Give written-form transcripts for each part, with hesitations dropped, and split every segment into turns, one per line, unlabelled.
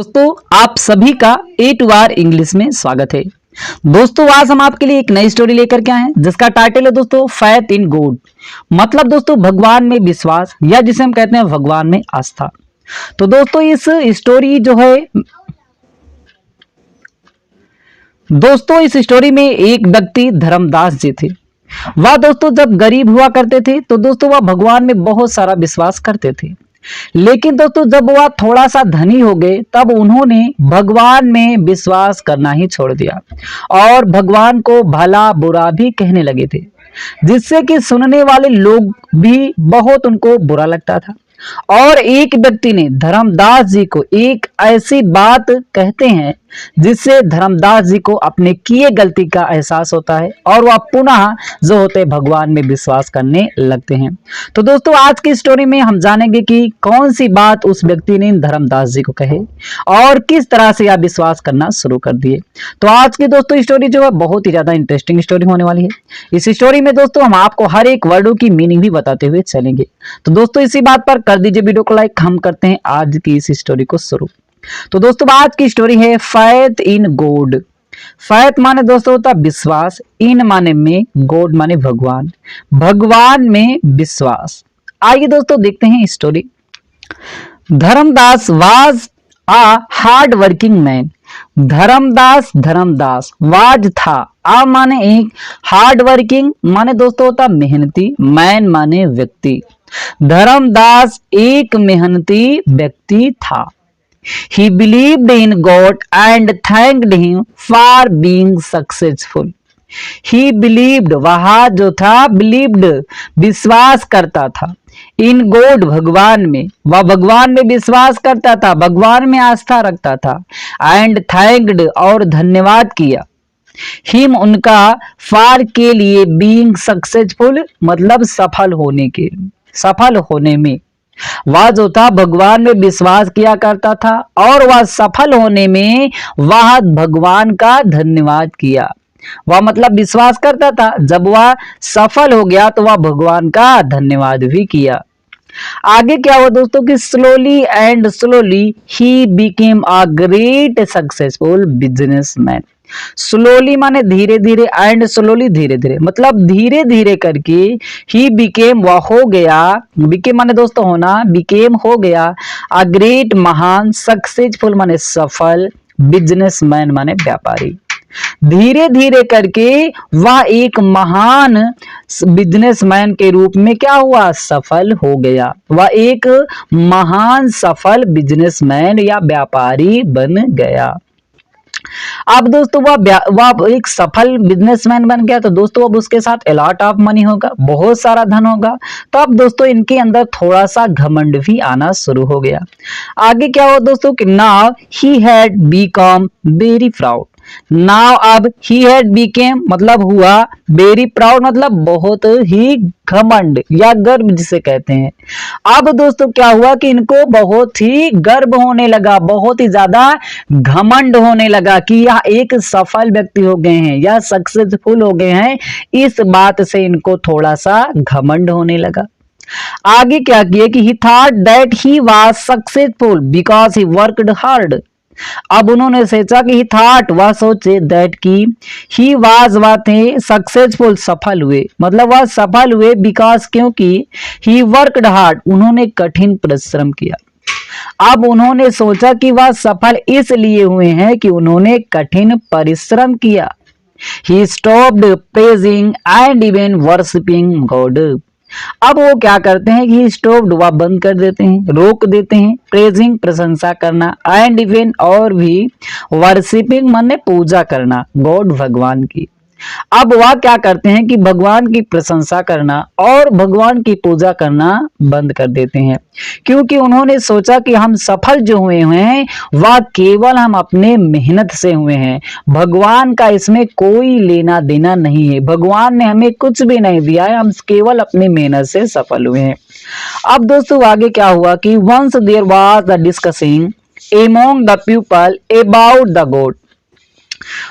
दोस्तों आप सभी का ए टू आर इंग्लिश में स्वागत है। दोस्तों आज हम आपके लिए एक नई स्टोरी लेकर के आए हैं जिसका टाइटल है दोस्तों फैथ इन गॉड। मतलब दोस्तों भगवान में विश्वास या जिसे हम कहते हैं भगवान में आस्था। तो दोस्तों इस स्टोरी में एक व्यक्ति धर्मदास जी थे। वह दोस्तों जब गरीब हुआ करते थे तो दोस्तों वह भगवान में बहुत सारा विश्वास करते थे। लेकिन दोस्तों जब वह थोड़ा सा धनी हो गए तब उन्होंने भगवान में विश्वास करना ही छोड़ दिया और भगवान को भला बुरा भी कहने लगे थे, जिससे कि सुनने वाले लोग भी बहुत उनको बुरा लगता था। और एक व्यक्ति ने धर्मदास जी को एक ऐसी बात कहते हैं जिससे धर्मदास जी को अपने किए गलती का एहसास होता है और वह पुनः जो होते हैं भगवान में विश्वास करने लगते हैं। तो दोस्तों आज की स्टोरी में हम जानेंगे कि कौन सी बात उस व्यक्ति ने धर्मदास जी को कहे और किस तरह से यह विश्वास करना शुरू कर दिए। तो आज की दोस्तों स्टोरी जो है बहुत ही ज्यादा इंटरेस्टिंग स्टोरी होने वाली है। इस स्टोरी में दोस्तों हम आपको हर एक वर्डों की मीनिंग भी बताते हुए चलेंगे। तो दोस्तों इसी बात पर कर दीजिए वीडियो को लाइक। हम करते हैं आज की इस स्टोरी को शुरू। तो दोस्तों आज की स्टोरी है फैथ इन गॉड। फैथ माने दोस्तों होता विश्वास, इन माने में, गॉड माने भगवान, भगवान में विश्वास। आइए दोस्तों देखते हैं story. Dharmdas was a hard working man. Dharmdas was था, आ माने एक, हार्ड वर्किंग माने दोस्तों होता मेहनती, मैन माने व्यक्ति। धर्मदास एक मेहनती व्यक्ति था। He believed in God and thanked him for being successful. He believed, वह जो था believed विश्वास करता था, in God भगवान में, वह भगवान में विश्वास करता था, भगवान में आस्था रखता था, and thanked और धन्यवाद किया, हिम उनका, फार के लिए, being successful मतलब सफल होने में। वह जो था भगवान में विश्वास किया करता था और वह सफल होने में वह भगवान का धन्यवाद किया। वह मतलब विश्वास करता था, जब वह सफल हो गया तो वह भगवान का धन्यवाद भी किया। आगे क्या हुआ दोस्तों कि slowly he became a great successful businessman. Slowly माने धीरे धीरे, एंड स्लोली धीरे धीरे, मतलब धीरे धीरे करके ही बिकेम वह हो गया, बिकेम माने दोस्तों होना, बिकेम हो गया, अ ग्रेट महान, सक्सेसफुल माने सफल, बिजनेसमैन माने व्यापारी। धीरे धीरे करके वह एक महान बिजनेसमैन के रूप में क्या हुआ, सफल हो गया। वह एक महान सफल बिजनेसमैन या व्यापारी बन गया। अब दोस्तों वह एक सफल बिजनेसमैन बन गया तो दोस्तों अब उसके साथ अलॉट ऑफ मनी होगा, बहुत सारा धन होगा। तो अब दोस्तों इनके अंदर थोड़ा सा घमंड भी आना शुरू हो गया। आगे क्या हुआ दोस्तों कि now he had become very proud. Now अब ही हैड बीकेम मतलब हुआ, वेरी प्राउड मतलब बहुत ही घमंड या गर्व जिसे कहते हैं। अब दोस्तों क्या हुआ कि इनको बहुत ही गर्व होने लगा, बहुत ही ज्यादा घमंड होने लगा कि यह एक सफल व्यक्ति हो गए हैं या सक्सेसफुल हो गए हैं। इस बात से इनको थोड़ा सा घमंड होने लगा। आगे क्या किया कि ही thought that he was successful because he worked hard. अब उन्होंने सोचा कि ही थॉट वह सोचे, दैट की ही वाज वह थे, सक्सेसफुल सफल हुए, मतलब वह सफल हुए बिकॉज क्योंकि ही वर्कड हार्ड उन्होंने कठिन परिश्रम किया। अब उन्होंने सोचा कि वह सफल इसलिए हुए हैं कि उन्होंने कठिन परिश्रम किया। He stopped praising and even worshipping God. अब वो क्या करते हैं कि स्टॉप्ड वह बंद कर देते हैं, रोक देते हैं, प्रेजिंग प्रशंसा करना, एंड इवन और भी, वर्शिपिंग माने पूजा करना, गॉड भगवान की। अब वह क्या करते हैं कि भगवान की प्रशंसा करना और भगवान की पूजा करना बंद कर देते हैं, क्योंकि उन्होंने सोचा कि हम सफल जो हुए हैं वह केवल हम अपने मेहनत से हुए हैं, भगवान का इसमें कोई लेना देना नहीं है, भगवान ने हमें कुछ भी नहीं दिया है, हम केवल अपनी मेहनत से सफल हुए हैं। अब दोस्तों आगे क्या हुआ कि once there was the discussing among the people about the god.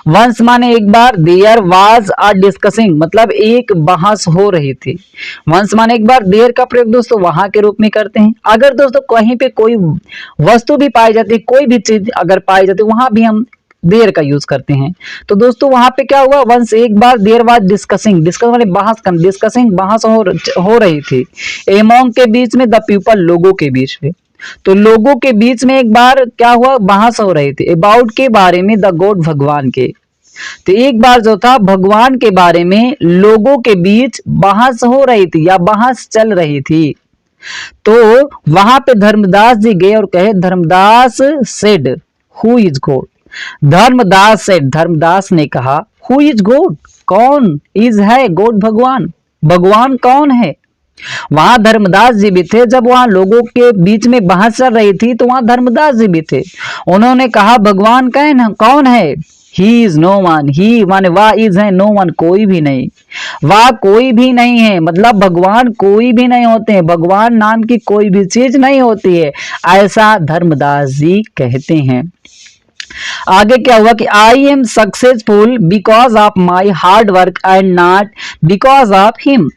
Once माने एक बार, देयर वाज अ डिस्कसिंग मतलब एक बहस हो रही थी। वंस माने एक बार, देयर का प्रयोग दोस्तों वहां के रूप में करते हैं। अगर दोस्तों कहीं पे कोई वस्तु भी पाई जाती है, कोई भी चीज अगर पाई जाती है, वहां भी हम देयर का यूज करते हैं। तो दोस्तों वहां पे क्या हुआ, वंस एक बार, देयर वाज डिस्कसिंग, डिस्कस माने बहस कर, डिस्कसिंग बहस हो रही थी, एमोंग के बीच में, द पीपल लोगों के बीच में। तो लोगों के बीच में एक बार क्या हुआ, बहस हो रही थी, अबाउट के बारे में, द गॉड भगवान के। तो एक बार जो था भगवान के बारे में लोगों के बीच बहस हो रही थी या बहस चल रही थी। तो वहां पे धर्मदास जी गए और कहे, Dharmdas said who is god. Dharmdas said, Dharmdas ने कहा, हु इज गॉड, कौन, इज है, गॉड भगवान, भगवान कौन है। वहां धर्मदास जी भी थे, जब वहां लोगों के बीच में बहस चल रही थी तो वहां धर्मदास जी भी थे। उन्होंने कहा भगवान कौन है, ही इज नो वन, ही माने वाह, इज है, नो वन कोई भी नहीं, वाह कोई भी नहीं है, मतलब भगवान कोई भी नहीं होते हैं, भगवान नाम की कोई भी चीज नहीं होती है, ऐसा धर्मदास जी कहते हैं। आगे क्या हुआ कि I am successful because of my hard work and not because of him.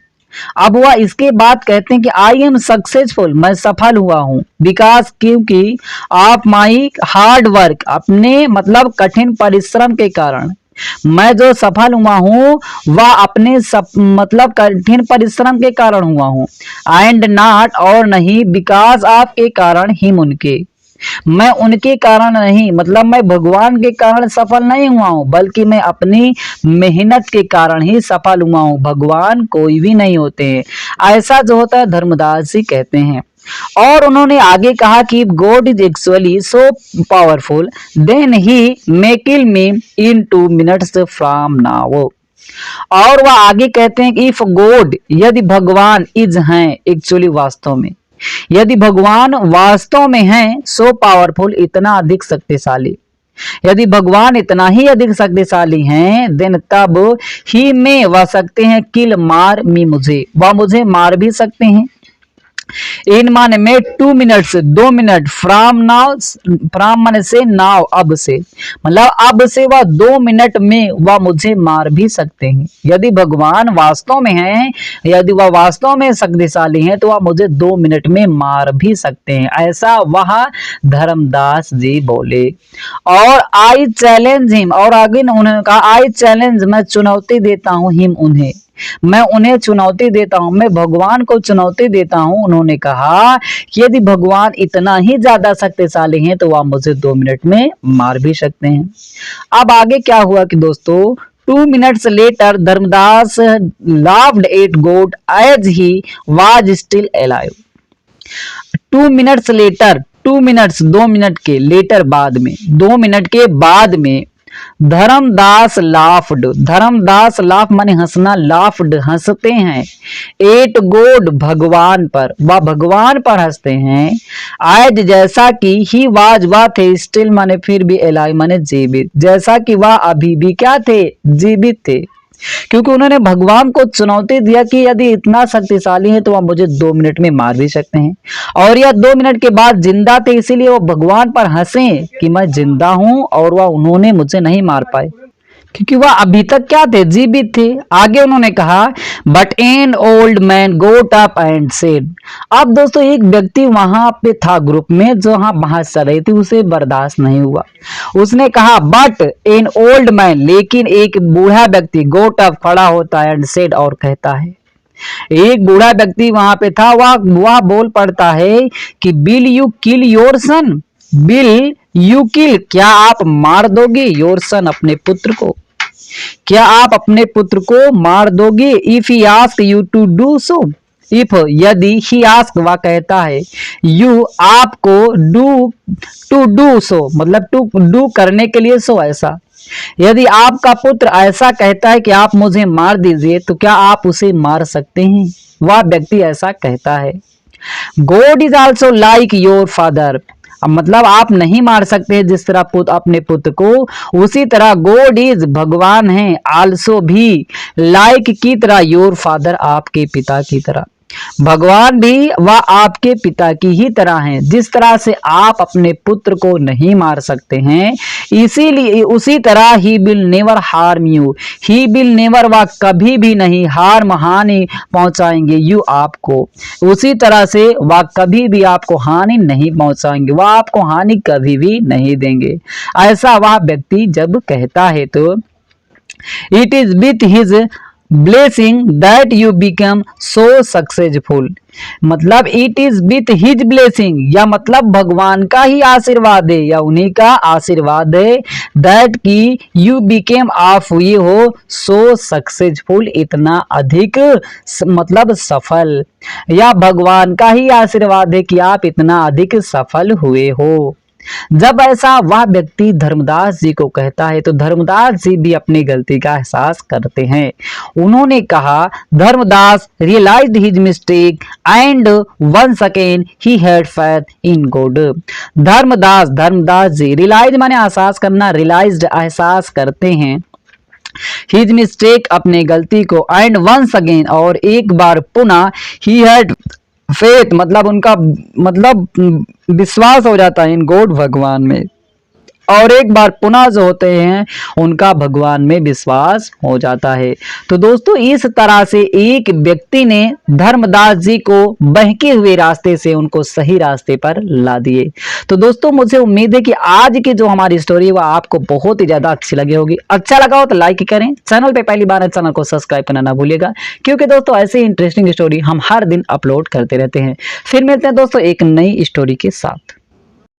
अब वह इसके बाद कहते हैं कि आई एम सक्सेसफुल, मैं सफल हुआ हूं, बिकॉज क्योंकि ऑफ माई हार्ड वर्क, अपने मतलब कठिन परिश्रम के कारण मैं जो सफल हुआ हूं वह अपने मतलब कठिन परिश्रम के कारण हुआ हूं। एंड नॉट और नहीं, बिकॉज ऑफ के कारण, हिम उनके, मैं उनके कारण नहीं, मतलब मैं भगवान के कारण सफल नहीं हुआ हूं, बल्कि मैं अपनी मेहनत के कारण ही सफल हुआ हूं, भगवान कोई भी नहीं होते हैं, ऐसा जो होता है धर्मदास जी कहते हैं। और उन्होंने आगे कहा कि god is actually so powerful then he may kill me in 2 minutes from now. और वह आगे कहते हैं कि इफ गॉड, यदि भगवान, इज हैं एक्चुअली वास्तव में, यदि भगवान वास्तव में हैं, सो पावरफुल इतना अधिक शक्तिशाली, यदि भगवान इतना ही अधिक शक्तिशाली हैं, देन तब ही में वह सकते हैं किल मार मी मुझे, वह मुझे मार भी सकते हैं। इन माने में 2 minutes 2 minute, from now, from माने से, नाउ अब से, मतलब अब से वह 2 मिनट में वह मुझे मार भी सकते हैं। यदि भगवान वास्तव में हैं, यदि वह वास्तव में शक्तिशाली हैं, तो वह मुझे 2 मिनट में मार भी सकते हैं, ऐसा वह धर्मदास जी बोले। और आई चैलेंज हिम, और आगे उन्होंने कहा आई चैलेंज, मैं चुनौती देता हूं, हिम उन्हें, मैं उन्हें चुनौती देता हूं, मैं भगवान को चुनौती देता हूं। उन्होंने कहा कि यदि भगवान इतना ही ज्यादा शक्तिशाली हैं तो वह मुझे 2 मिनट में मार भी सकते हैं। अब आगे क्या हुआ कि दोस्तों 2 minutes later Dharmdas laughed at god as he was still alive. 2 minutes later, 2 minutes 2 minute के, लेटर बाद में, 2 मिनट के बाद में धर्मदास लाफ्ड, धर्मदास लाफ माने हंसना, लाफ्ड हंसते हैं, एट गॉड भगवान पर, वह भगवान पर हंसते हैं, आज जैसा कि ही वाज वह थे, स्टिल माने फिर भी, एलाइव माने जीवित, जैसा कि वह अभी भी क्या थे, जीवित थे। क्योंकि उन्होंने भगवान को चुनौती दिया कि यदि इतना शक्तिशाली है तो वह मुझे 2 मिनट में मार भी सकते हैं, और यह 2 मिनट के बाद जिंदा थे, इसीलिए वो भगवान पर हंसे कि मैं जिंदा हूं, और वह उन्होंने मुझे नहीं मार पाए क्योंकि वह अभी तक क्या थे, जीवित थे। आगे उन्होंने कहा but an old man goat up and said. अब दोस्तों एक व्यक्ति वहां पे था ग्रुप में, जो वहां बहस चल रही थी, उसे बर्दाश्त नहीं हुआ, उसने कहा बट एन ओल्ड मैन, लेकिन एक बूढ़ा व्यक्ति, गोट अप खड़ा होता है, एंड सेड और कहता है, एक बूढ़ा व्यक्ति वहां पे था, वह बोल पड़ता है कि bill you kill your son, bill you kill, क्या आप मार दोगे, योर सन अपने पुत्र को, क्या आप अपने पुत्र को मार दोगे। If he ask you to do so, if यदि, ही आस्क वह कहता है, यू आपको, डू टू डू सो मतलब टू डू करने के लिए, सो ऐसा, यदि आपका पुत्र ऐसा कहता है कि आप मुझे मार दीजिए, तो क्या आप उसे मार सकते हैं, वह व्यक्ति ऐसा कहता है। God is also like your father, मतलब आप नहीं मार सकते जिस तरह अपने पुत्र को, उसी तरह गॉड इज, भगवान है, आल्सो भी, लाइक की तरह, योर फादर आपके पिता की तरह, भगवान भी वह आपके पिता की ही तरह हैं। जिस तरह से आप अपने पुत्र को नहीं मार सकते हैं, इसीलिए उसी तरह he will never harm you, he will never वह कभी भी नहीं हार्म हानि पहुंचाएंगे यू आपको, उसी तरह से वह कभी भी आपको हानि नहीं पहुंचाएंगे, वह आपको हानि कभी भी नहीं देंगे। ऐसा वह व्यक्ति जब कहता है तो it is with his blessing that you become so successful, मतलब it is with his blessing या मतलब भगवान का ही आशीर्वाद है या उन्हीं का आशीर्वाद है दैट की यू बिकेम आप हुए हो सो सक्सेसफुल, इतना अधिक मतलब सफल, या भगवान का ही आशीर्वाद है कि आप इतना अधिक सफल हुए हो। जब ऐसा वह व्यक्ति धर्मदास जी को कहता है तो धर्मदास जी भी अपनी गलती का एहसास करते हैं। उन्होंने कहा Dharmdas realised his mistake and once again he had faith in god. Dharmdas ji realise माने एहसास करना, रियलाइज्ड एहसास करते हैं हिज मिस्टेक अपने गलती को, एंड वंस अगेन और एक बार पुनः, ही हैड फेथ मतलब उनका मतलब विश्वास हो जाता है इन गॉड भगवान में, और एक बार पुनः जो होते हैं उनका भगवान में विश्वास हो जाता है। तो दोस्तों इस तरह से एक व्यक्ति ने धर्मदास जी को बहके हुए रास्ते से उनको सही रास्ते पर ला दिए। तो दोस्तों मुझे उम्मीद है कि आज की जो हमारी स्टोरी है वो आपको बहुत ही ज्यादा अच्छी लगी होगी। अच्छा लगा हो तो लाइक करें, चैनल पे पहली बार है चैनल को सब्सक्राइब करना ना भूलिएगा, क्योंकि दोस्तों ऐसे इंटरेस्टिंग स्टोरी हम हर दिन अपलोड करते रहते हैं। फिर मिलते हैं दोस्तों एक नई स्टोरी के साथ।